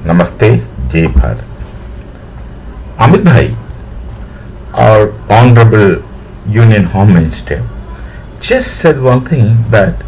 Namaste, Jai Bharat. Amit Bhai, our Honorable Union Home Minister, just said one thing, that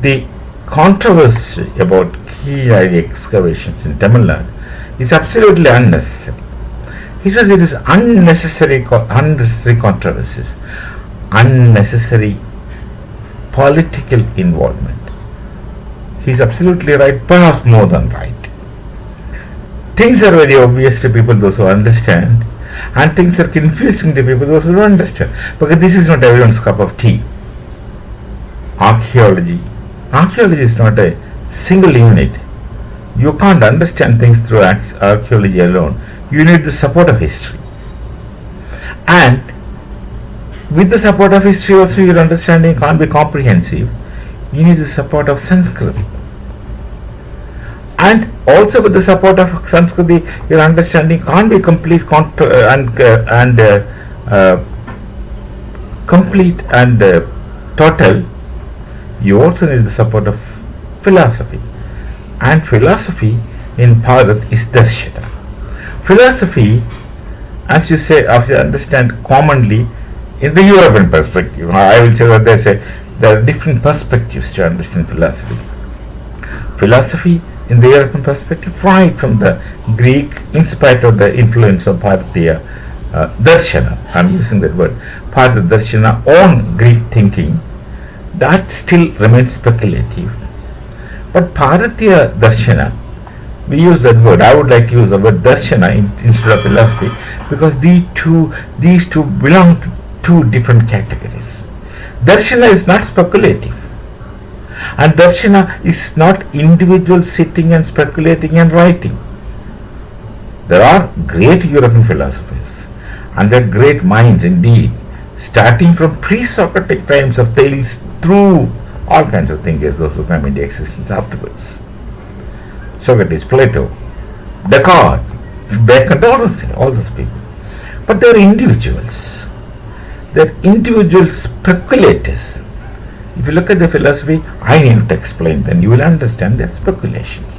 the controversy about Keezhadi excavations in Tamil Nadu is absolutely unnecessary. He says it is unnecessary controversies, unnecessary political involvement. He is absolutely right, perhaps more than right. Things are very obvious to people, those who understand, and things are confusing to people, those who don't understand. Because this is not everyone's cup of tea. Archaeology is not a single unit. You can't understand things through archaeology alone. You need the support of history. And with the support of history also, your understanding can't be comprehensive. You need the support of Sanskriti. And also with the support of Sanskriti, your understanding can't be complete complete and total. You also need the support of philosophy. And philosophy in Bharat is Darshana. Philosophy, as you say, as you understand commonly in the European perspective, I will say that there are different perspectives to understand philosophy. Philosophy in the European perspective, right from the Greek, in spite of the influence of Bharatiya Darshana, I am using that word, Bharatiya Darshana on Greek thinking, that still remains speculative. But Bharatiya Darshana, we use that word, I would like to use the word Darshana instead of philosophy, because these two belong to two different categories. Darshana is not speculative, and Darshana is not individual sitting and speculating and writing. There are great European philosophers, and they are great minds indeed, starting from pre-Socratic times of Thales through all kinds of thinkers, those who come into existence afterwards. Socrates, Plato, Descartes, Bacon, all those people. But they are individuals. They are individual speculators. If you look at the philosophy, I need to explain, then you will understand that speculations.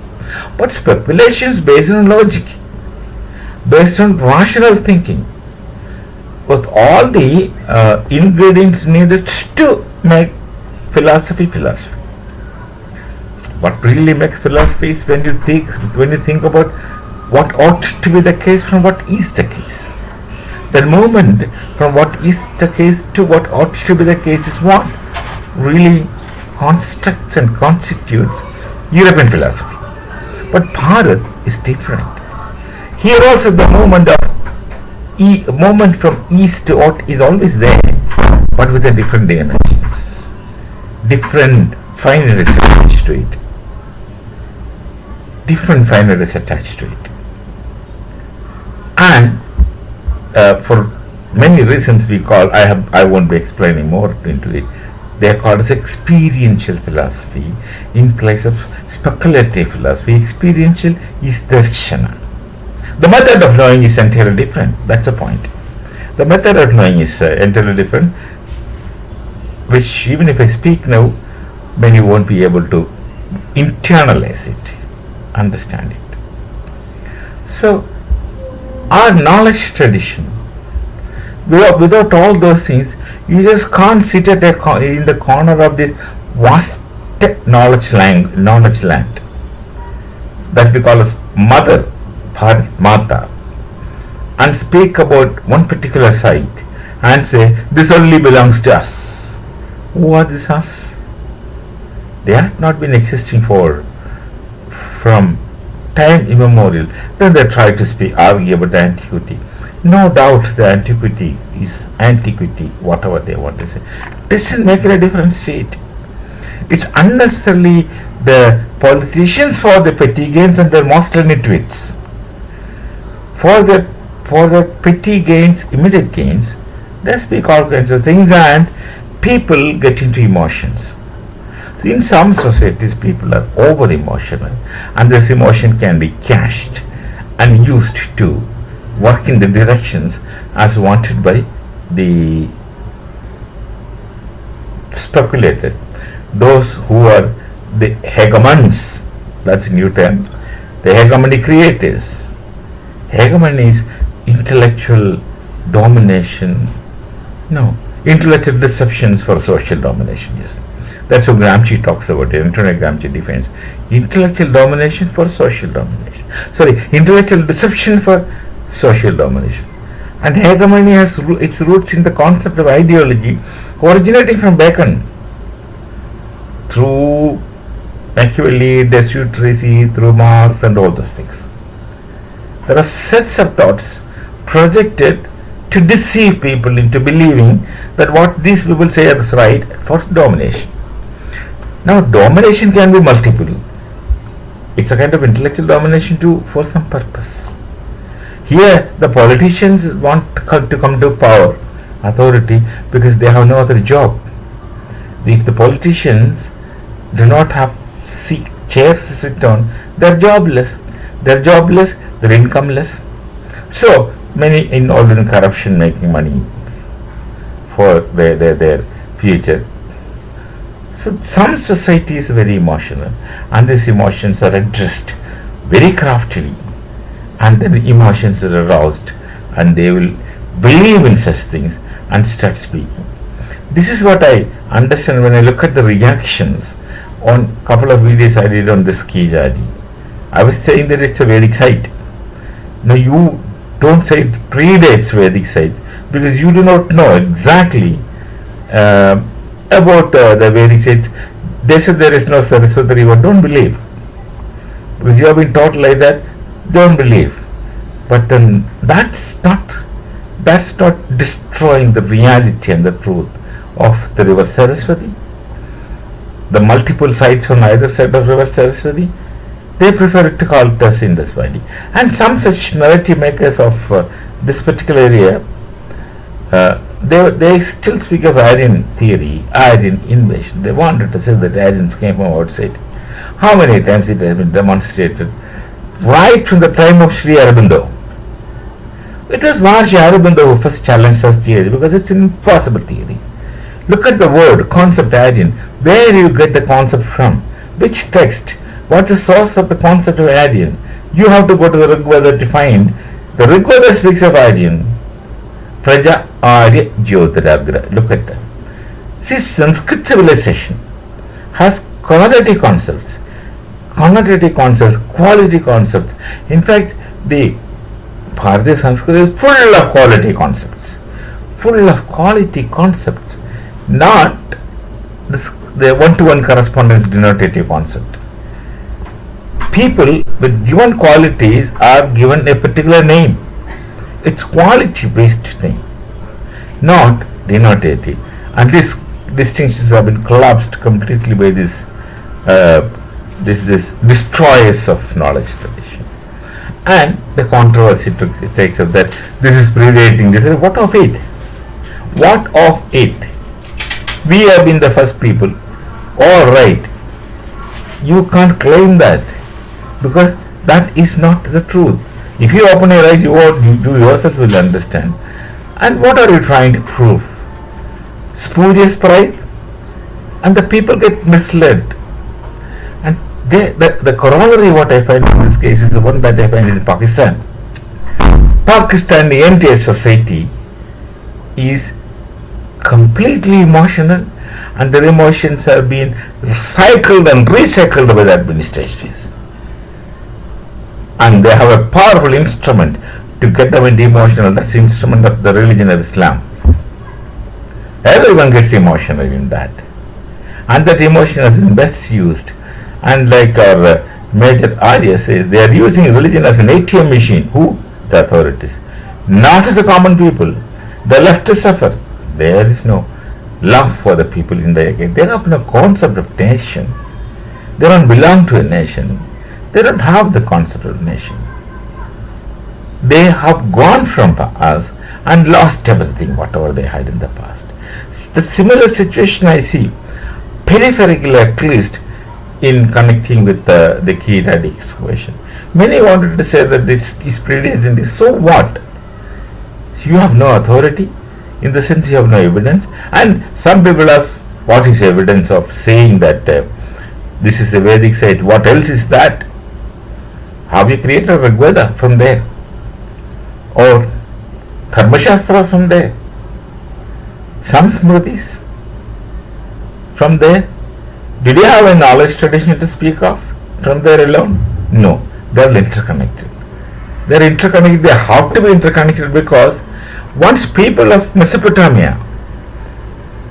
But speculations based on logic, based on rational thinking, with all the ingredients needed to make philosophy. What really makes philosophy is when you think about what ought to be the case from what is the case. The movement from what is the case to what ought to be the case is what really constructs and constitutes European philosophy. But Bharat is different. Here also the movement from east to out is always there, but with a different dimensions, different fineries attached to it. And for many reasons I won't be explaining more into it. They are called as experiential philosophy in place of speculative philosophy. Experiential is Darshana. The method of knowing is entirely different. That's the point. The method of knowing is entirely different, which even if I speak now, many won't be able to internalize it, understand it. So, our knowledge tradition, without all those things, you just can't sit in the corner of this vast knowledge land that we call as Mother, Bharat Mata, and speak about one particular site and say, this only belongs to us. Who are these us? They have not been existing from time immemorial. Then they try to argue about the antiquity. No doubt the antiquity is antiquity, whatever they want to say. Doesn't make it a different state. It's unnecessarily the politicians for the petty gains and their master nitwits. For the petty gains, immediate gains, they speak all kinds of things and people get into emotions. So in some societies, people are over emotional, and this emotion can be cached and used to work in the directions as wanted by the speculators, those who are the hegemons, that's a new term, the hegemony creators. Hegemony is intellectual domination. No, intellectual deceptions for social domination. Yes, that's what Gramsci talks about. Antonio Gramsci defines intellectual domination for social domination. Sorry, intellectual deception for social domination. And hegemony has its roots in the concept of ideology originating from Bacon through Machiavelli, Desuterisi, through Marx and all those things. There are sets of thoughts projected to deceive people into believing that what these people say is right for domination. Now, domination can be multiple. It's a kind of intellectual domination too for some purpose. Here, the politicians want to come to power, authority, because they have no other job. If the politicians do not have chairs to sit on, they're jobless. They're jobless, they're incomeless. So, many involved in corruption, making money for their future. So, some society is very emotional, and these emotions are addressed very craftily, and then emotions are aroused, and they will believe in such things and start speaking. This is what I understand when I look at the reactions on a couple of videos I did on this Keezhadi. I was saying that it's a Vedic site. Now you don't say it predates Vedic sites because you do not know exactly about the Vedic sites. They said there is no Saraswati river. Don't believe, because you have been taught like that. Don't believe. But then that's not destroying the reality and the truth of the river Saraswati. The multiple sites on either side of river Saraswati, they prefer to call it as Indus Valley. And some such narrative makers of this particular area, they still speak of Aryan theory, Aryan invasion. They wanted to say that Aryans came from outside. How many times it has been demonstrated? Right from the time of Sri Aurobindo. It was Maharishi Aurobindo who first challenged such theory because it's an impossible theory. Look at the word, concept Aryan. Where do you get the concept from? Which text? What's the source of the concept of Aryan? You have to go to the Rig Veda to find. The Rig Veda speaks of Aryan. Praja Arya Jyotiragra. Look at that. See, Sanskrit civilization has connotative concepts, quality concepts. In fact, the Bharatiya Sanskrit is full of quality concepts, not the one-to-one correspondence denotative concept. People with given qualities are given a particular name. It's quality-based name, not denotative. And these distinctions have been collapsed completely by this destroyers of knowledge tradition. And the controversy takes up that this is predating this. What of it? What of it? We have been the first people. All right. You can't claim that because that is not the truth. If you open your eyes, you yourself will understand. And what are you trying to prove? Spurious pride? And the people get misled. And the corollary what I find in this case is the one that I find in Pakistan. Pakistan, the entire society is completely emotional, and their emotions have been cycled and recycled by the administrations. And they have a powerful instrument to get them into emotional. That's the instrument of the religion of Islam. Everyone gets emotional in that. And that emotion has been best used. And like our Major Arya says, they are using religion as an ATM machine. Who? The authorities. Not the common people. The left suffer. There is no love for the people in the They have no concept of nation. They don't belong to a nation. They don't have the concept of nation. They have gone from us and lost everything, whatever they had in the past. The similar situation I see, peripherically at least, in connecting with the Keezhadi excavation. Many wanted to say that this is predating this. So what? You have no authority, in the sense you have no evidence. And some people ask, what is evidence of saying that this is a Vedic site? What else is that? Have you created Rigveda from there? Or Dharmashastras from there? Some Smritis from there? Did you have a knowledge tradition to speak of from there alone? No, they are interconnected. They are interconnected, they have to be interconnected because once people of Mesopotamia,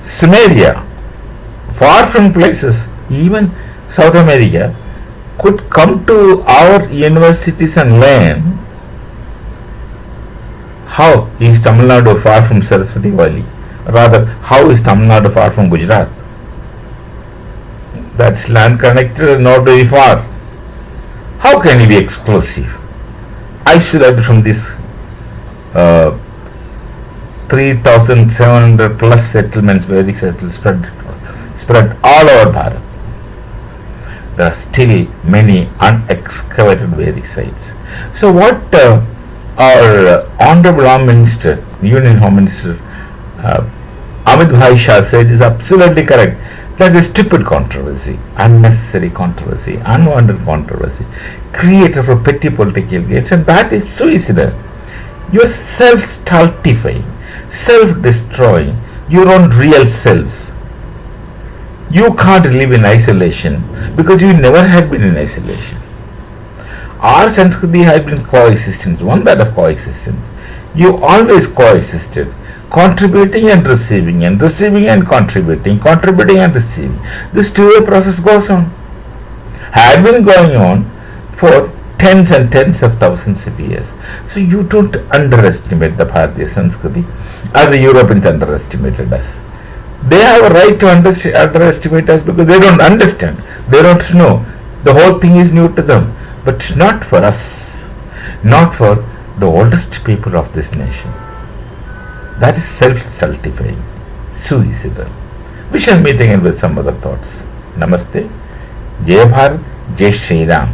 Sumeria, far from places, even South America, could come to our universities and learn, how is Tamil Nadu far from Saraswati Valley? Rather, how is Tamil Nadu far from Gujarat? That's land connected and not very far. How can it be exclusive? Isolated from this 3,700 plus settlements, Vedic settlements spread all over Bharat. There are still many unexcavated Vedic sites. So what our Honorable Home Minister, Union Home Minister Amit Bhai Shah said is absolutely correct. That's a stupid controversy, unnecessary controversy, unwanted controversy, created for petty political gains, and that is suicidal. You are self-stultifying, self-destroying your own real selves. You can't live in isolation because you never had been in isolation. Our Sanskriti had been coexistence, one that of coexistence. You always coexisted, contributing and receiving and contributing, contributing and receiving. This two-way process goes on. Had been going on for tens and tens of thousands of years. So you don't underestimate the Bharatiya Sanskriti as the Europeans underestimated us. They have a right to underestimate us because they don't understand. They don't know. The whole thing is new to them. But not for us. Not for the oldest people of this nation. That is self-stultifying, suicidal. We shall meet again with some other thoughts. Namaste. Jai Bharat, Jai Shri Ram.